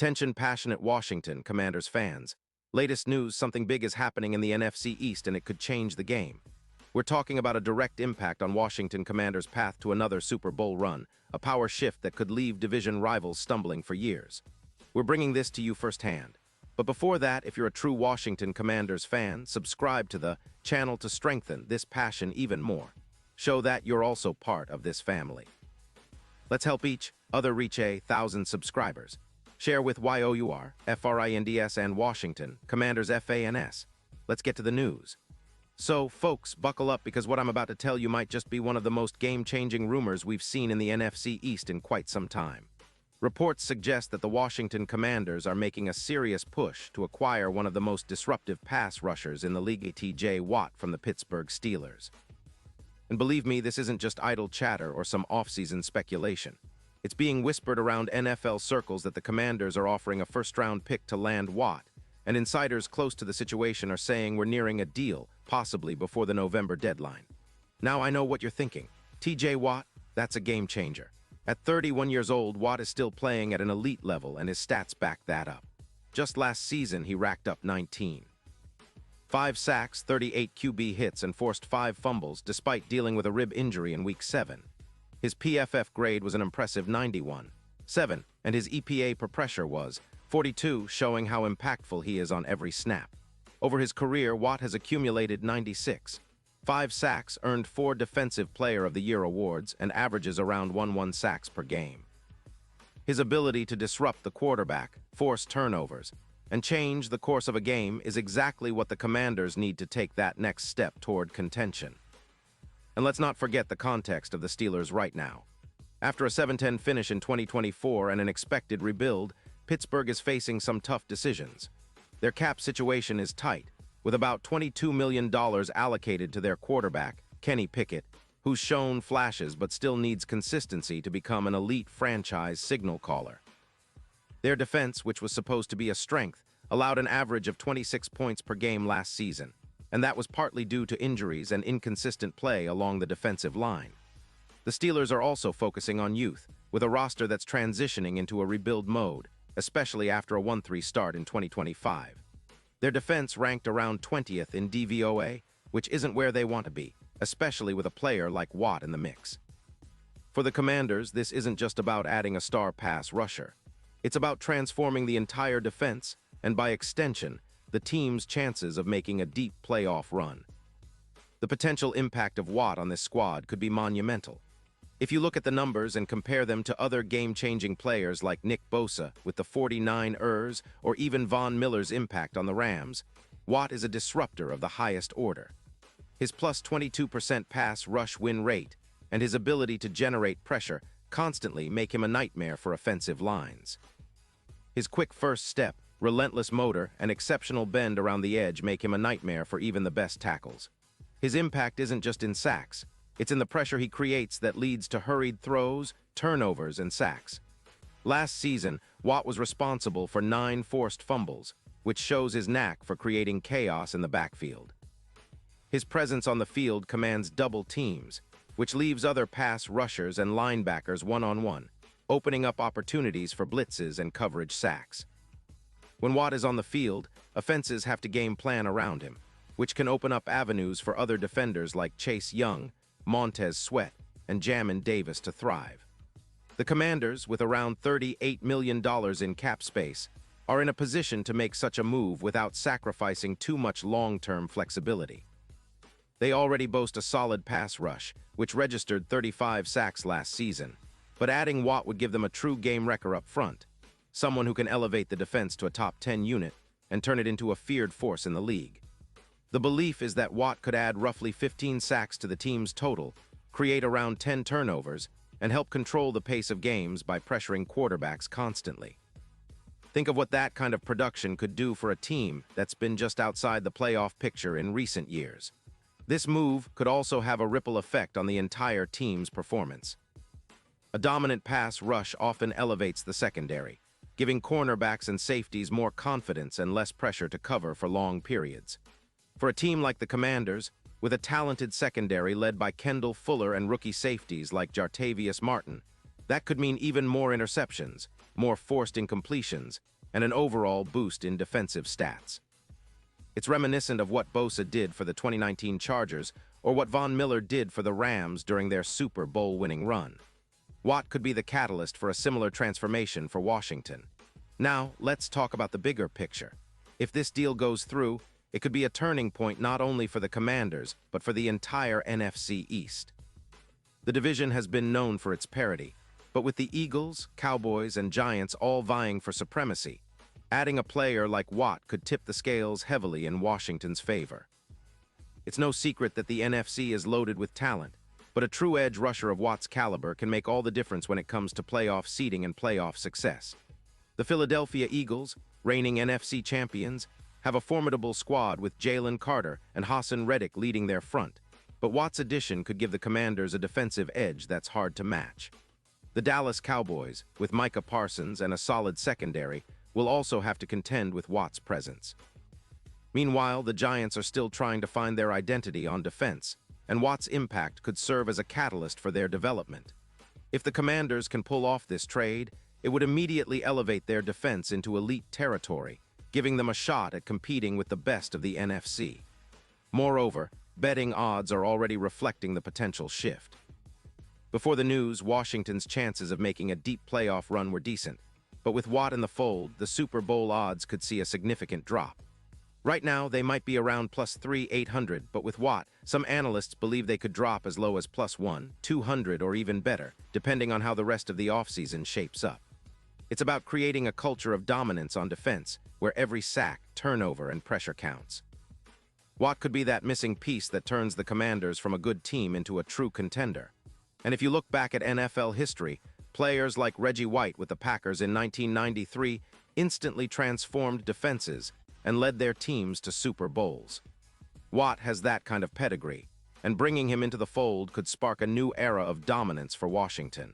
Attention passionate Washington Commanders fans. Latest news, something big is happening in the NFC East and it could change the game. We're talking about a direct impact on Washington Commanders' path to another Super Bowl run, a power shift that could leave division rivals stumbling for years. We're bringing this to you firsthand. But before that, if you're a true Washington Commanders fan, subscribe to the channel to strengthen this passion even more. Show that you're also part of this family. Let's help each other reach 1,000 subscribers. Share with YOUR, FRINDS, and Washington, Commanders FANS. Let's get to the news. So, folks, buckle up because what I'm about to tell you might just be one of the most game-changing rumors we've seen in the NFC East in quite some time. Reports suggest that the Washington Commanders are making a serious push to acquire one of the most disruptive pass rushers in the league, T.J. Watt from the Pittsburgh Steelers. And believe me, this isn't just idle chatter or some off-season speculation. It's being whispered around NFL circles that the Commanders are offering a first-round pick to land Watt, and insiders close to the situation are saying we're nearing a deal, possibly before the November deadline. Now I know what you're thinking. T.J. Watt, that's a game-changer. At 31 years old, Watt is still playing at an elite level, and his stats back that up. Just last season, he racked up 19. 5 sacks, 38 QB hits, and forced 5 fumbles despite dealing with a rib injury in Week 7. His PFF grade was an impressive 91.7, and his EPA per pressure was 42, showing how impactful he is on every snap. Over his career, Watt has accumulated 96. 5 sacks, earned 4 Defensive Player of the Year awards, and averages around 1 sacks per game. His ability to disrupt the quarterback, force turnovers, and change the course of a game is exactly what the Commanders need to take that next step toward contention. And let's not forget the context of the Steelers right now. After a 7-10 finish in 2024 and an expected rebuild, Pittsburgh is facing some tough decisions. Their cap situation is tight, with about $22 million allocated to their quarterback, Kenny Pickett, who's shown flashes but still needs consistency to become an elite franchise signal caller. Their defense, which was supposed to be a strength, allowed an average of 26 points per game last season, and that was partly due to injuries and inconsistent play along the defensive line. The Steelers are also focusing on youth, with a roster that's transitioning into a rebuild mode, especially after a 1-3 start in 2025. Their defense ranked around 20th in DVOA, which isn't where they want to be, especially with a player like Watt in the mix. For the Commanders, this isn't just about adding a star pass rusher. It's about transforming the entire defense, and by extension, the team's chances of making a deep playoff run. The potential impact of Watt on this squad could be monumental. If you look at the numbers and compare them to other game-changing players like Nick Bosa with the 49 ERs or even Von Miller's impact on the Rams, Watt is a disruptor of the highest order. His plus 22% pass rush win rate and his ability to generate pressure constantly make him a nightmare for offensive lines. His quick first step, relentless motor, and exceptional bend around the edge make him a nightmare for even the best tackles. His impact isn't just in sacks. It's in the pressure he creates that leads to hurried throws, turnovers, and sacks. Last season, Watt was responsible for 9 forced fumbles, which shows his knack for creating chaos in the backfield. His presence on the field commands double teams, which leaves other pass rushers and linebackers one-on-one, opening up opportunities for blitzes and coverage sacks. When Watt is on the field, offenses have to game plan around him, which can open up avenues for other defenders like Chase Young, Montez Sweat, and Jamin Davis to thrive. The Commanders, with around $38 million in cap space, are in a position to make such a move without sacrificing too much long-term flexibility. They already boast a solid pass rush, which registered 35 sacks last season, but adding Watt would give them a true game wrecker up front, someone who can elevate the defense to a top 10 unit and turn it into a feared force in the league. The belief is that Watt could add roughly 15 sacks to the team's total, create around 10 turnovers, and help control the pace of games by pressuring quarterbacks constantly. Think of what that kind of production could do for a team that's been just outside the playoff picture in recent years. This move could also have a ripple effect on the entire team's performance. A dominant pass rush often elevates the secondary, giving cornerbacks and safeties more confidence and less pressure to cover for long periods. For a team like the Commanders, with a talented secondary led by Kendall Fuller and rookie safeties like Jartavius Martin, that could mean even more interceptions, more forced incompletions, and an overall boost in defensive stats. It's reminiscent of what Bosa did for the 2019 Chargers or what Von Miller did for the Rams during their Super Bowl-winning run. Watt could be the catalyst for a similar transformation for Washington. Now, let's talk about the bigger picture. If this deal goes through, it could be a turning point not only for the Commanders, but for the entire NFC East. The division has been known for its parity, but with the Eagles, Cowboys, and Giants all vying for supremacy, adding a player like Watt could tip the scales heavily in Washington's favor. It's no secret that the NFC is loaded with talent, but a true edge rusher of Watt's caliber can make all the difference when it comes to playoff seeding and playoff success. The Philadelphia Eagles, reigning NFC champions, have a formidable squad with Jalen Carter and Hassan Reddick leading their front, but Watt's addition could give the Commanders a defensive edge that's hard to match. The Dallas Cowboys, with Micah Parsons and a solid secondary, will also have to contend with Watt's presence. Meanwhile, the Giants are still trying to find their identity on defense, and Watt's impact could serve as a catalyst for their development. If the Commanders can pull off this trade, it would immediately elevate their defense into elite territory, giving them a shot at competing with the best of the NFC. Moreover, betting odds are already reflecting the potential shift. Before the news, Washington's chances of making a deep playoff run were decent, but with Watt in the fold, the Super Bowl odds could see a significant drop. Right now, they might be around +3,800, but with Watt, some analysts believe they could drop as low as +1, 200, or even better, depending on how the rest of the offseason shapes up. It's about creating a culture of dominance on defense, where every sack, turnover, and pressure counts. Watt could be that missing piece that turns the Commanders from a good team into a true contender. And if you look back at NFL history, players like Reggie White with the Packers in 1993 instantly transformed defenses and led their teams to Super Bowls. Watt has that kind of pedigree, and bringing him into the fold could spark a new era of dominance for Washington.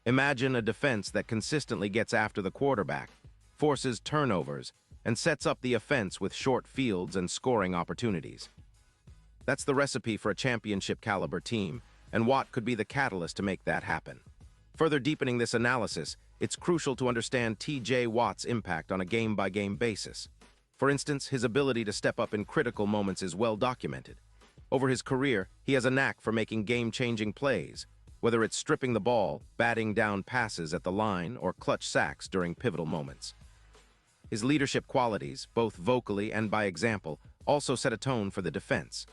Imagine a defense that consistently gets after the quarterback, forces turnovers, and sets up the offense with short fields and scoring opportunities. That's the recipe for a championship-caliber team, and Watt could be the catalyst to make that happen. Further deepening this analysis, it's crucial to understand T.J. Watt's impact on a game-by-game basis. For instance, his ability to step up in critical moments is well documented. Over his career, he has a knack for making game-changing plays, whether it's stripping the ball, batting down passes at the line, or clutch sacks during pivotal moments. His leadership qualities, both vocally and by example, also set a tone for the defense.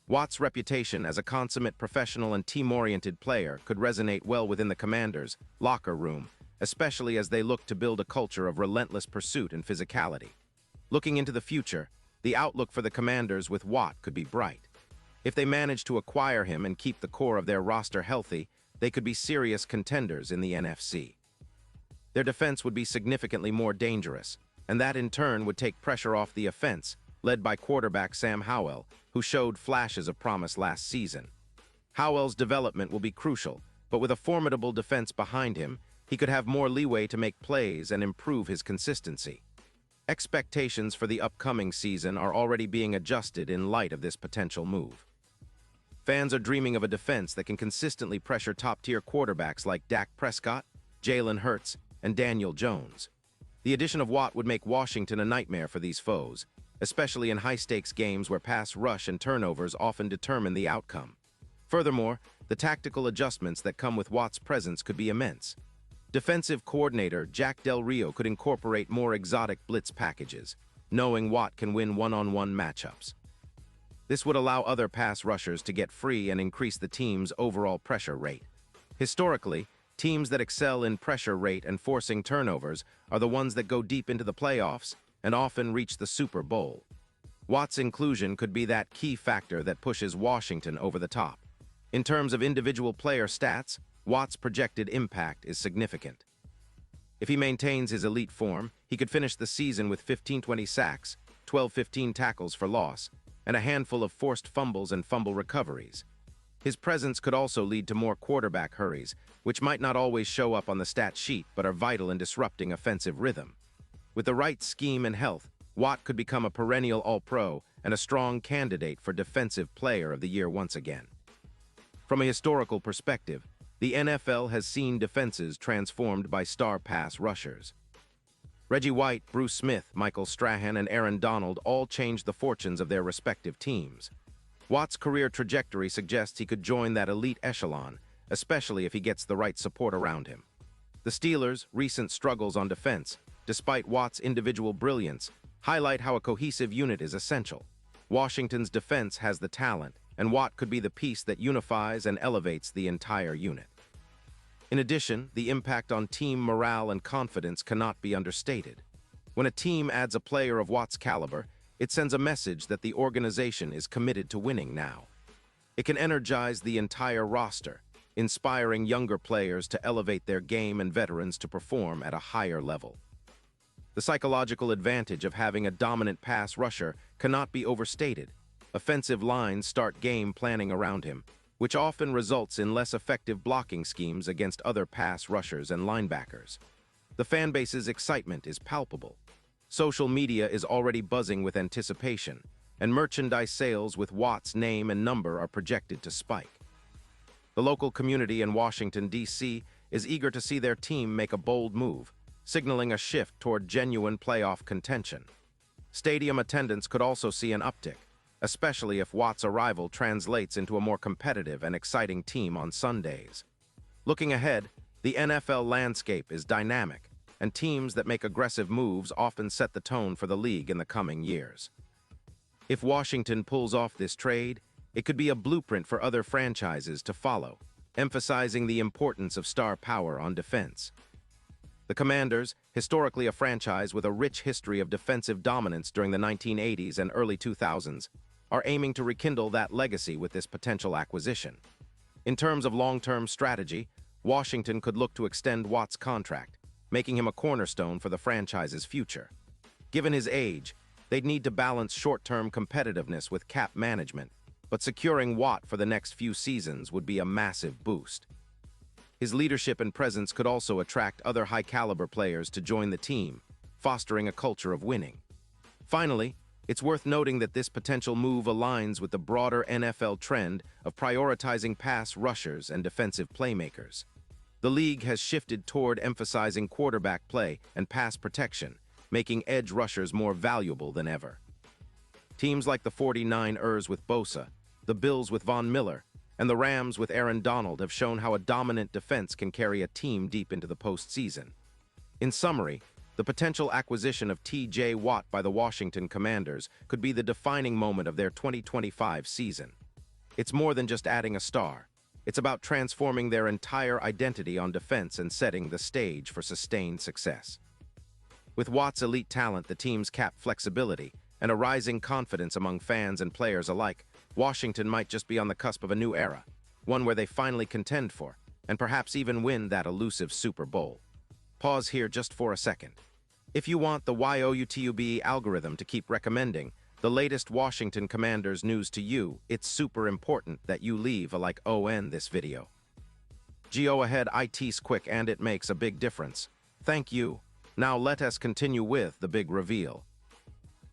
Watt's reputation as a consummate professional and team-oriented player could resonate well within the Commanders' locker room, especially as they look to build a culture of relentless pursuit and physicality. Looking into the future, the outlook for the Commanders with Watt could be bright. If they manage to acquire him and keep the core of their roster healthy, they could be serious contenders in the NFC. Their defense would be significantly more dangerous, and that in turn would take pressure off the offense, led by quarterback Sam Howell, who showed flashes of promise last season. Howell's development will be crucial, but with a formidable defense behind him, he could have more leeway to make plays and improve his consistency. Expectations for the upcoming season are already being adjusted in light of this potential move. Fans are dreaming of a defense that can consistently pressure top-tier quarterbacks like Dak Prescott, Jalen Hurts, and Daniel Jones. The addition of Watt would make Washington a nightmare for these foes, especially in high-stakes games where pass rush and turnovers often determine the outcome. Furthermore, the tactical adjustments that come with Watt's presence could be immense. Defensive coordinator Jack Del Rio could incorporate more exotic blitz packages, knowing Watt can win one-on-one matchups. This would allow other pass rushers to get free and increase the team's overall pressure rate. Historically, teams that excel in pressure rate and forcing turnovers are the ones that go deep into the playoffs and often reach the Super Bowl. Watt's inclusion could be that key factor that pushes Washington over the top. In terms of individual player stats, Watt's projected impact is significant. If he maintains his elite form, he could finish the season with 15-20 sacks, 12-15 tackles for loss, and a handful of forced fumbles and fumble recoveries. His presence could also lead to more quarterback hurries, which might not always show up on the stat sheet but are vital in disrupting offensive rhythm. With the right scheme and health, Watt could become a perennial All-Pro and a strong candidate for Defensive Player of the Year once again. From a historical perspective, the NFL has seen defenses transformed by star pass rushers. Reggie White, Bruce Smith, Michael Strahan, and Aaron Donald all changed the fortunes of their respective teams. Watt's career trajectory suggests he could join that elite echelon, especially if he gets the right support around him. The Steelers' recent struggles on defense, despite Watt's individual brilliance, highlight how a cohesive unit is essential. Washington's defense has the talent, and Watt could be the piece that unifies and elevates the entire unit. In addition, the impact on team morale and confidence cannot be understated. When a team adds a player of Watt's caliber, it sends a message that the organization is committed to winning now. It can energize the entire roster, inspiring younger players to elevate their game and veterans to perform at a higher level. The psychological advantage of having a dominant pass rusher cannot be overstated. Offensive lines start game planning around him, which often results in less effective blocking schemes against other pass rushers and linebackers. The fanbase's excitement is palpable. Social media is already buzzing with anticipation, and merchandise sales with Watt's name and number are projected to spike. The local community in Washington, D.C. is eager to see their team make a bold move, signaling a shift toward genuine playoff contention. Stadium attendance could also see an uptick, especially if Watt's arrival translates into a more competitive and exciting team on Sundays. Looking ahead, the NFL landscape is dynamic, and teams that make aggressive moves often set the tone for the league in the coming years. If Washington pulls off this trade, it could be a blueprint for other franchises to follow, emphasizing the importance of star power on defense. The Commanders, historically a franchise with a rich history of defensive dominance during the 1980s and early 2000s, are aiming to rekindle that legacy with this potential acquisition. In terms of long-term strategy, Washington could look to extend Watt's contract, making him a cornerstone for the franchise's future. Given his age, they'd need to balance short-term competitiveness with cap management, but securing Watt for the next few seasons would be a massive boost. His leadership and presence could also attract other high-caliber players to join the team, fostering a culture of winning. Finally, it's worth noting that this potential move aligns with the broader NFL trend of prioritizing pass rushers and defensive playmakers. The league has shifted toward emphasizing quarterback play and pass protection, making edge rushers more valuable than ever. Teams like the 49ers with Bosa, the Bills with Von Miller, and the Rams with Aaron Donald have shown how a dominant defense can carry a team deep into the postseason. In summary, the potential acquisition of T.J. Watt by the Washington Commanders could be the defining moment of their 2025 season. It's more than just adding a star. It's about transforming their entire identity on defense and setting the stage for sustained success. With Watt's elite talent, the team's cap flexibility, and a rising confidence among fans and players alike, Washington might just be on the cusp of a new era, one where they finally contend for, and perhaps even win that elusive Super Bowl. Pause here just for a second. If you want the YOUTUBE algorithm to keep recommending the latest Washington Commanders news to you, it's super important that you leave a like on this video. Go ahead, it's quick and it makes a big difference. Thank you. Now let us continue with the big reveal.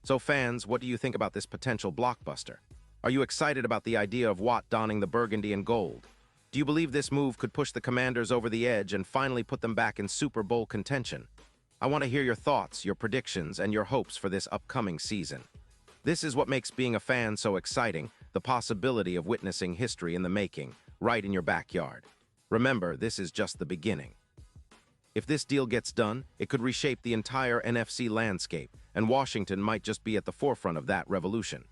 So fans, what do you think about this potential blockbuster? Are you excited about the idea of Watt donning the burgundy and gold? Do you believe this move could push the Commanders over the edge and finally put them back in Super Bowl contention? I want to hear your thoughts, your predictions, and your hopes for this upcoming season. This is what makes being a fan so exciting, the possibility of witnessing history in the making, right in your backyard. Remember, this is just the beginning. If this deal gets done, it could reshape the entire NFC landscape, and Washington might just be at the forefront of that revolution.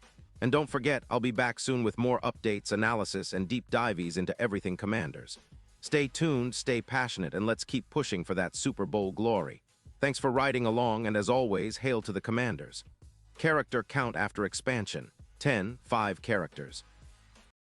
And don't forget, I'll be back soon with more updates, analysis, and deep dives into everything Commanders. Stay tuned, stay passionate, and let's keep pushing for that Super Bowl glory. Thanks for riding along, and as always, hail to the Commanders. Character count after expansion, 10, 5 characters.